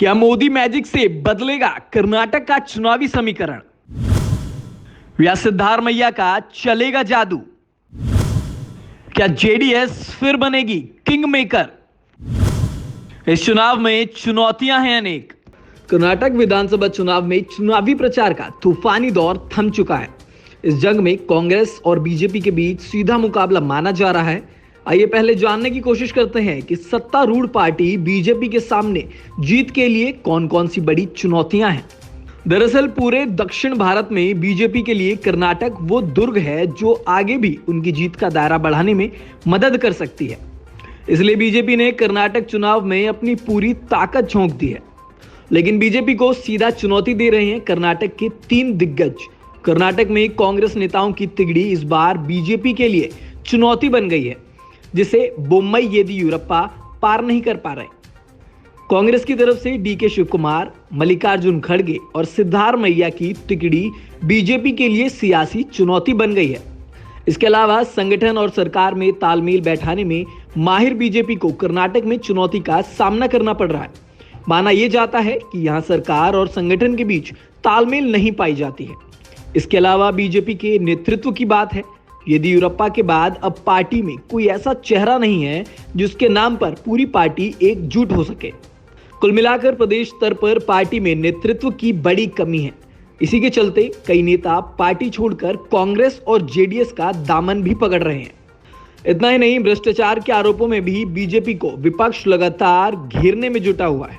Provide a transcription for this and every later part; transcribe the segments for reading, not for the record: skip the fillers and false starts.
क्या मोदी मैजिक से बदलेगा कर्नाटक का चुनावी समीकरण? या सिद्धारमैया का चलेगा जादू? क्या जेडीएस फिर बनेगी किंग मेकर? इस चुनाव में चुनौतियां हैं अनेक। कर्नाटक विधानसभा चुनाव में चुनावी प्रचार का तूफानी दौर थम चुका है। इस जंग में कांग्रेस और बीजेपी के बीच सीधा मुकाबला माना जा रहा है। आइए पहले जानने की कोशिश करते हैं कि सत्तारूढ़ पार्टी बीजेपी के सामने जीत के लिए कौन कौन सी बड़ी चुनौतियां हैं। दरअसल पूरे दक्षिण भारत में बीजेपी के लिए कर्नाटक वो दुर्ग है जो आगे भी उनकी जीत का दायरा बढ़ाने में मदद कर सकती है। इसलिए बीजेपी ने कर्नाटक चुनाव में अपनी पूरी ताकत झोंक दी है। लेकिन बीजेपी को सीधा चुनौती दे रहे हैं कर्नाटक के 3 दिग्गज। कर्नाटक में कांग्रेस नेताओं की तिगड़ी इस बार बीजेपी के लिए चुनौती बन गई है, जिसे बोम्मई येदियुरप्पा पार नहीं कर पा रहे। कांग्रेस की तरफ से डीके शिवकुमार, मल्लिकार्जुन खड़गे और सिद्धारमैया की तिकड़ी बीजेपी के लिए सियासी चुनौती बन गई है। इसके अलावा संगठन और सरकार में तालमेल बैठाने में माहिर बीजेपी को कर्नाटक में चुनौती का सामना करना पड़ रहा है। माना यह जाता है कि यहां सरकार और संगठन के बीच तालमेल नहीं पाई जाती है। इसके अलावा बीजेपी के नेतृत्व की बात है। येदियुरप्पा के बाद अब पार्टी में कोई ऐसा चेहरा नहीं है जिसके नाम पर पूरी पार्टी एकजुट हो सके। कुल मिलाकर प्रदेश स्तर पर पार्टी में नेतृत्व की बड़ी कमी है। इसी के चलते कई नेता पार्टी छोड़कर कांग्रेस और जेडीएस का दामन भी पकड़ रहे हैं। इतना ही नहीं, भ्रष्टाचार के आरोपों में भी बीजेपी को विपक्ष लगातार घेरने में जुटा हुआ है।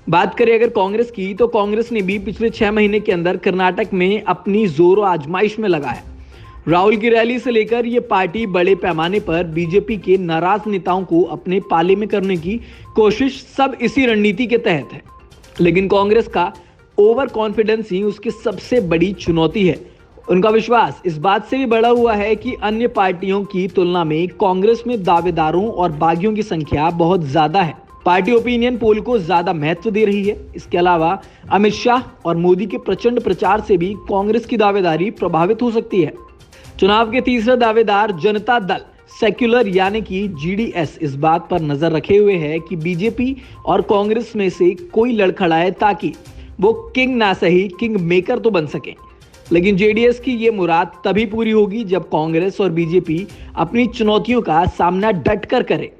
बात करें अगर कांग्रेस की, तो कांग्रेस ने भी पिछले 6 महीने के अंदर कर्नाटक में अपनी जोरों आजमाइश में लगाया। राहुल की रैली से लेकर ये पार्टी बड़े पैमाने पर बीजेपी के नाराज नेताओं को अपने पाले में करने की कोशिश सब इसी रणनीति के तहत है। लेकिन कांग्रेस का ओवर कॉन्फिडेंस ही उसकी सबसे बड़ी चुनौती है। उनका विश्वास इस बात से भी बढ़ा हुआ है कि अन्य पार्टियों की तुलना में कांग्रेस में दावेदारों और बागियों की संख्या बहुत ज्यादा है। पार्टी ओपिनियन पोल को ज्यादा महत्व दे रही है। इसके अलावा अमित शाह और मोदी के प्रचंड प्रचार से भी कांग्रेस की दावेदारी प्रभावित हो सकती है। चुनाव के तीसरे दावेदार जनता दल सेक्युलर यानी कि जीडीएस इस बात पर नजर रखे हुए है कि बीजेपी और कांग्रेस में से कोई लड़खड़ाए ताकि वो किंग ना सही किंग मेकर तो बन सके। लेकिन जेडीएस की ये मुराद तभी पूरी होगी जब कांग्रेस और बीजेपी अपनी चुनौतियों का सामना डटकर करे।